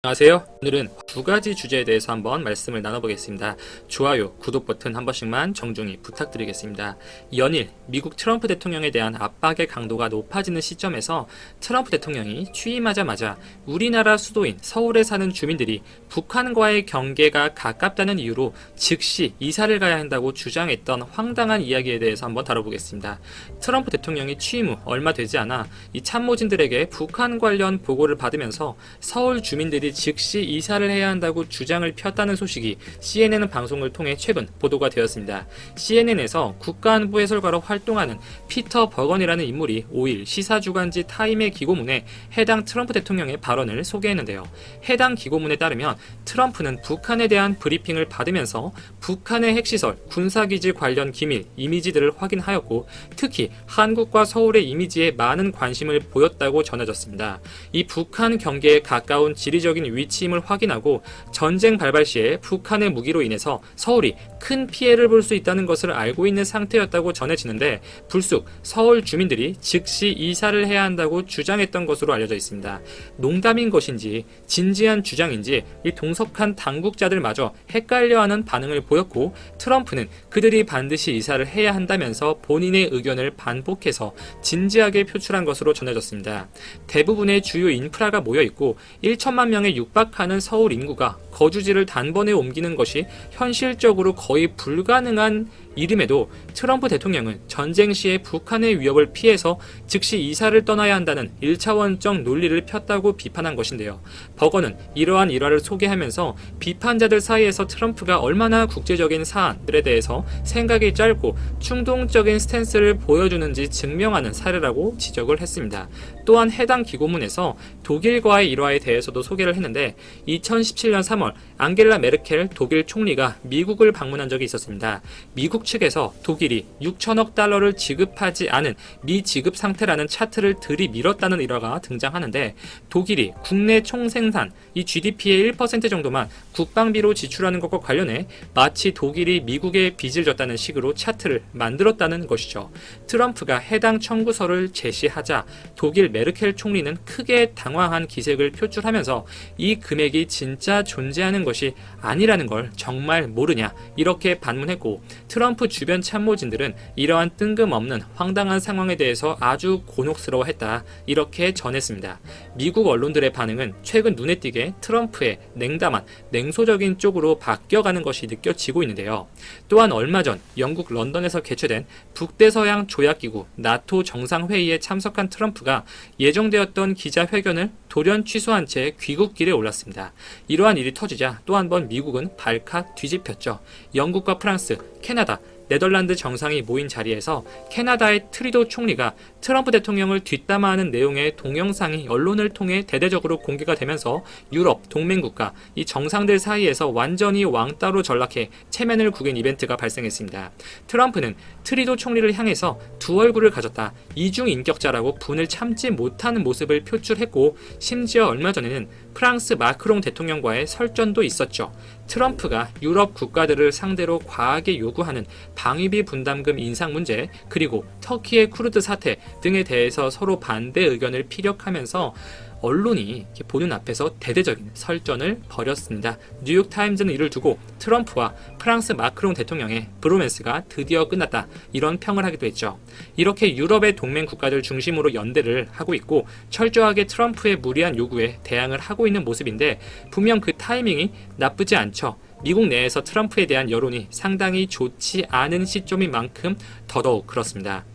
안녕하세요. 오늘은 두 가지 주제에 대해서 한번 말씀을 나눠보겠습니다. 좋아요, 구독 버튼 한 번씩만 정중히 부탁드리겠습니다. 연일 미국 트럼프 대통령에 대한 압박의 강도가 높아지는 시점에서 트럼프 대통령이 취임하자마자 우리나라 수도인 서울에 사는 주민들이 북한과의 경계가 가깝다는 이유로 즉시 이사를 가야 한다고 주장했던 황당한 이야기에 대해서 한번 다뤄보겠습니다. 트럼프 대통령이 취임 후 얼마 되지 않아 이 참모진들에게 북한 관련 보고를 받으면서 서울 주민들이 즉시 이사를 해야 한다고 주장을 폈다는 소식이 CNN 방송을 통해 최근 보도가 되었습니다. CNN에서 국가안보 해설가로 활동하는 피터 버건이라는 인물이 5일 시사주간지 타임의 기고문에 해당 트럼프 대통령의 발언을 소개했는데요. 해당 기고문에 따르면 트럼프는 북한에 대한 브리핑을 받으면서 북한의 핵시설, 군사기지 관련 기밀, 이미지들을 확인하였고 특히 한국과 서울의 이미지에 많은 관심을 보였다고 전해졌습니다. 이 북한 경계에 가까운 지리적인 위치임을 확인하고 전쟁 발발 시에 북한의 무기로 인해서 서울이 큰 피해를 볼 수 있다는 것을 알고 있는 상태였다고 전해지는데 불쑥 서울 주민들이 즉시 이사를 해야 한다고 주장했던 것으로 알려져 있습니다. 농담인 것인지 진지한 주장인지 이 동석한 당국자들마저 헷갈려하는 반응을 보였고 트럼프는 그들이 반드시 이사를 해야 한다면서 본인의 의견을 반복해서 진지하게 표출한 것으로 전해졌습니다. 대부분의 주요 인프라가 모여있고 1천만 명에 육박하는 서울 인구가 거주지를 단번에 옮기는 것이 현실적으로 거의 불가능한 일임에도 트럼프 대통령은 전쟁 시에 북한의 위협을 피해서 즉시 이사를 떠나야 한다는 1차원적 논리를 폈다고 비판한 것인데요. 버거는 이러한 일화를 소개하면서 비판자들 사이에서 트럼프가 얼마나 국제적인 사안들에 대해서 생각이 짧고 충동적인 스탠스를 보여주는지 증명하는 사례라고 지적을 했습니다. 또한 해당 기고문에서 독일과의 일화에 대해서도 소개를 했는데 2017년 3월 앙겔라 메르켈 독일 총리가 미국을 방문한 적이 있었습니다. 미국 측에서 독일이 6천억 달러를 지급하지 않은 미지급 상태라는 차트를 들이밀었다는 일화가 등장하는데 독일이 국내 총생산, 이 GDP의 1% 정도만 국방비로 지출하는 것과 관련해 마치 독일이 미국에 빚을 졌다는 식으로 차트를 만들었다는 것이죠. 트럼프가 해당 청구서를 제시하자 독일 메르켈 총리는 크게 당황한 기색을 표출하면서 이 금액이 진짜 존재하는 것이 아니라는 걸 정말 모르냐 이렇게 반문했고 트럼프 주변 참모진들은 이러한 뜬금없는 황당한 상황에 대해서 아주 곤혹스러워했다 이렇게 전했습니다. 미국 언론들의 반응은 최근 눈에 띄게 트럼프의 냉담한 냉소적인 쪽으로 바뀌어가는 것이 느껴지고 있는데요. 또한 얼마 전 영국 런던에서 개최된 북대서양 조약기구 나토 정상회의에 참석한 트럼프가 예정되었던 기자회견을 돌연 취소한 채 귀국길에 올랐습니다. 이러한 일이 터지자 또 한 번 미국은 발칵 뒤집혔죠. 영국과 프랑스, 캐나다, 네덜란드 정상이 모인 자리에서 캐나다의 트리도 총리가 트럼프 대통령을 뒷담화하는 내용의 동영상이 언론을 통해 대대적으로 공개가 되면서 유럽 동맹국가 이 정상들 사이에서 완전히 왕따로 전락해 체면을 구긴 이벤트가 발생했습니다. 트럼프는 트리도 총리를 향해서 두 얼굴을 가졌다, 이중인격자라고 분을 참지 못하는 모습을 표출했고 심지어 얼마 전에는 프랑스 마크롱 대통령과의 설전도 있었죠. 트럼프가 유럽 국가들을 상대로 과하게 요구하는 방위비 분담금 인상 문제 그리고 터키의 쿠르드 사태 등에 대해서 서로 반대 의견을 피력하면서 언론이 보는 앞에서 대대적인 설전을 벌였습니다. 뉴욕타임즈는 이를 두고 트럼프와 프랑스 마크롱 대통령의 브로맨스가 드디어 끝났다 이런 평을 하기도 했죠. 이렇게 유럽의 동맹 국가들 중심으로 연대를 하고 있고 철저하게 트럼프의 무리한 요구에 대항을 하고 있는 모습인데 분명 그 타이밍이 나쁘지 않죠. 미국 내에서 트럼프에 대한 여론이 상당히 좋지 않은 시점인 만큼 더더욱 그렇습니다.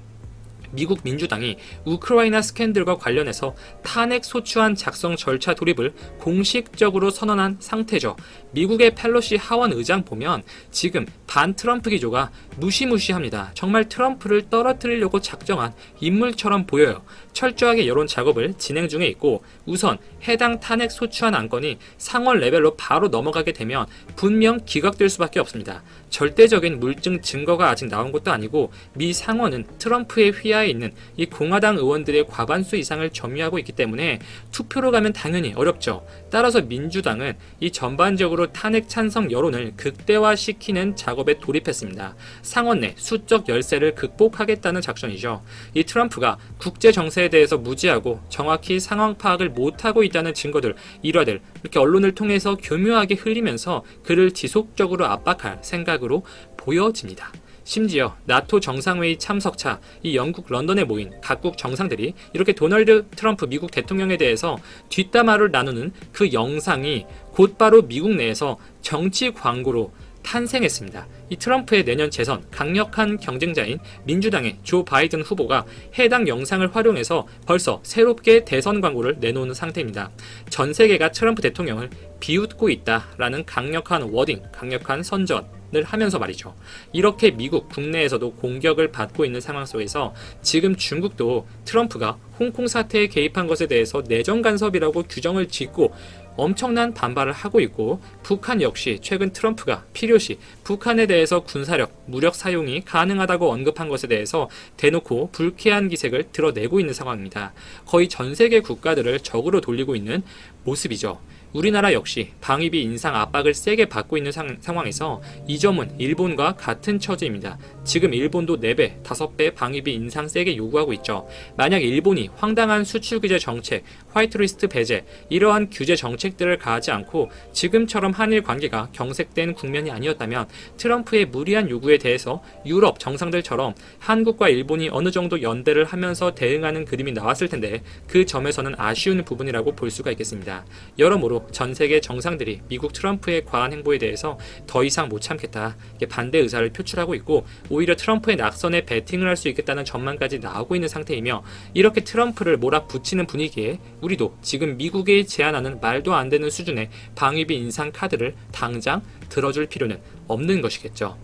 미국 민주당이 우크라이나 스캔들과 관련해서 탄핵 소추안 작성 절차 돌입을 공식적으로 선언한 상태죠. 미국의 펠로시 하원 의장 보면 지금 반 트럼프 기조가 무시무시합니다. 정말 트럼프를 떨어뜨리려고 작정한 인물처럼 보여요. 철저하게 여론 작업을 진행 중에 있고 우선 해당 탄핵 소추안 안건이 상원 레벨로 바로 넘어가게 되면 분명 기각될 수밖에 없습니다. 절대적인 물증 증거가 아직 나온 것도 아니고 미 상원은 트럼프의 휘하에 플로리다에 있는 이 공화당 의원들의 과반수 이상을 점유하고 있기 때문에 투표로 가면 당연히 어렵죠. 따라서 민주당은 이 전반적으로 탄핵 찬성 여론을 극대화시키는 작업에 돌입했습니다. 상원 내 수적 열세를 극복하겠다는 작전이죠. 이 트럼프가 국제 정세에 대해서 무지하고 정확히 상황 파악을 못하고 있다는 증거들, 일화들 이렇게 언론을 통해서 교묘하게 흘리면서 그를 지속적으로 압박할 생각으로 보여집니다. 심지어 나토 정상회의 참석차 이 영국 런던에 모인 각국 정상들이 이렇게 도널드 트럼프 미국 대통령에 대해서 뒷담화를 나누는 그 영상이 곧바로 미국 내에서 정치 광고로 탄생했습니다. 이 트럼프의 내년 재선 강력한 경쟁자인 민주당의 조 바이든 후보가 해당 영상을 활용해서 벌써 새롭게 대선 광고를 내놓는 상태입니다. 전 세계가 트럼프 대통령을 비웃고 있다라는 강력한 워딩, 강력한 선전을 하면서 말이죠. 이렇게 미국 국내에서도 공격을 받고 있는 상황 속에서 지금 중국도 트럼프가 홍콩 사태에 개입한 것에 대해서 내정 간섭이라고 규정을 짓고 엄청난 반발을 하고 있고, 북한 역시 최근 트럼프가 필요시 북한에 대해서 군사력, 무력 사용이 가능하다고 언급한 것에 대해서 대놓고 불쾌한 기색을 드러내고 있는 상황입니다. 거의 전 세계 국가들을 적으로 돌리고 있는 모습이죠. 우리나라 역시 방위비 인상 압박을 세게 받고 있는 상황에서 이 점은 일본과 같은 처지입니다. 지금 일본도 4배, 5배 방위비 인상 세게 요구하고 있죠. 만약 일본이 황당한 수출 규제 정책, 화이트리스트 배제, 이러한 규제 정책들을 가하지 않고 지금처럼 한일 관계가 경색된 국면이 아니었다면 트럼프의 무리한 요구에 대해서 유럽 정상들처럼 한국과 일본이 어느 정도 연대를 하면서 대응하는 그림이 나왔을 텐데, 그 점에서는 아쉬운 부분이라고 볼 수가 있겠습니다. 여러모로 전 세계 정상들이 미국 트럼프의 과한 행보에 대해서 더 이상 못 참겠다, 반대 의사를 표출하고 있고, 오히려 트럼프의 낙선에 베팅을 할 수 있겠다는 전망까지 나오고 있는 상태이며, 이렇게 트럼프를 몰아붙이는 분위기에 우리도 지금 미국이 제안하는 말도 안 되는 수준의 방위비 인상 카드를 당장 들어줄 필요는 없는 것이겠죠.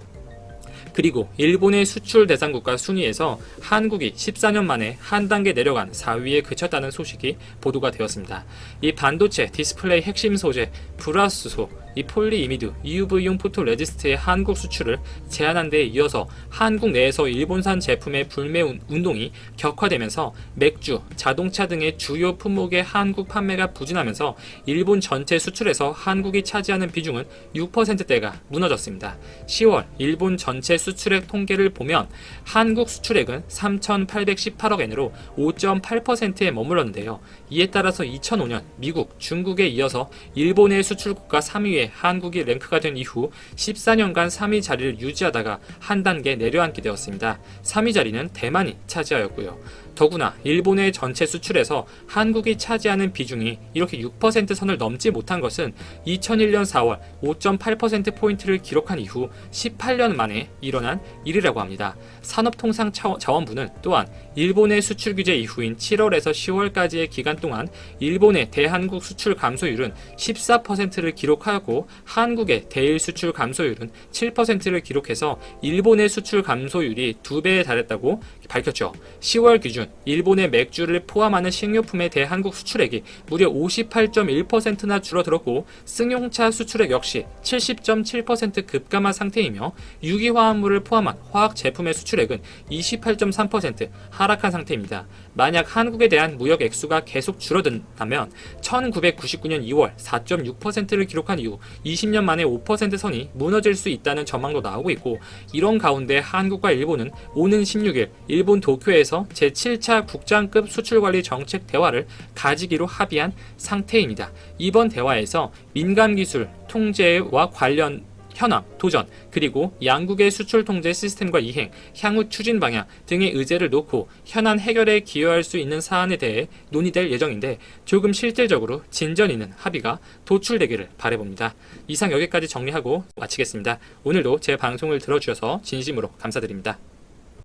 그리고 일본의 수출 대상국가 순위에서 한국이 14년 만에 한 단계 내려간 4위에 그쳤다는 소식이 보도가 되었습니다. 이 반도체, 디스플레이 핵심 소재, 불화수소, 이 폴리이미드, EUV용 포토 레지스트의 한국 수출을 제한한 데에 이어서 한국 내에서 일본산 제품의 불매 운동이 격화되면서 맥주, 자동차 등의 주요 품목의 한국 판매가 부진하면서 일본 전체 수출에서 한국이 차지하는 비중은 6%대가 무너졌습니다. 10월 일본 전체 수출액 통계를 보면 한국 수출액은 3,818억 엔으로 5.8%에 머물렀는데요. 이에 따라서 2005년 미국, 중국에 이어서 일본의 수출국가 3위에 한국이 랭크가 된 이후 14년간 3위 자리를 유지하다가 한 단계 내려앉게 되었습니다. 3위 자리는 대만이 차지하였고요. 더구나 일본의 전체 수출에서 한국이 차지하는 비중이 이렇게 6% 선을 넘지 못한 것은 2001년 4월 5.8%포인트를 기록한 이후 18년 만에 일어난 일이라고 합니다. 산업통상자원부는 또한 일본의 수출 규제 이후인 7월에서 10월까지의 기간 동안 일본의 대한국 수출 감소율은 14%를 기록하였고, 한국의 대일 수출 감소율은 7%를 기록해서 일본의 수출 감소율이 2배에 달했다고 밝혔죠. 10월 기준 일본의 맥주를 포함하는 식료품의 대한국 수출액이 무려 58.1%나 줄어들었고, 승용차 수출액 역시 70.7% 급감한 상태이며, 유기화합물을 포함한 화학 제품의 수출액은 28.3% 하락한 상태입니다. 만약 한국에 대한 무역 액수가 계속 줄어든다면 1999년 2월 4.6%를 기록한 이후 20년 만에 5% 선이 무너질 수 있다는 전망도 나오고 있고, 이런 가운데 한국과 일본은 오는 16일 일본 도쿄에서 제7차 국장급 수출관리 정책 대화를 가지기로 합의한 상태입니다. 이번 대화에서 민감기술 통제와 관련 현황, 도전, 그리고 양국의 수출 통제 시스템과 이행, 향후 추진 방향 등의 의제를 놓고 현안 해결에 기여할 수 있는 사안에 대해 논의될 예정인데, 조금 실질적으로 진전 있는 합의가 도출되기를 바라봅니다. 이상 여기까지 정리하고 마치겠습니다. 오늘도 제 방송을 들어주셔서 진심으로 감사드립니다.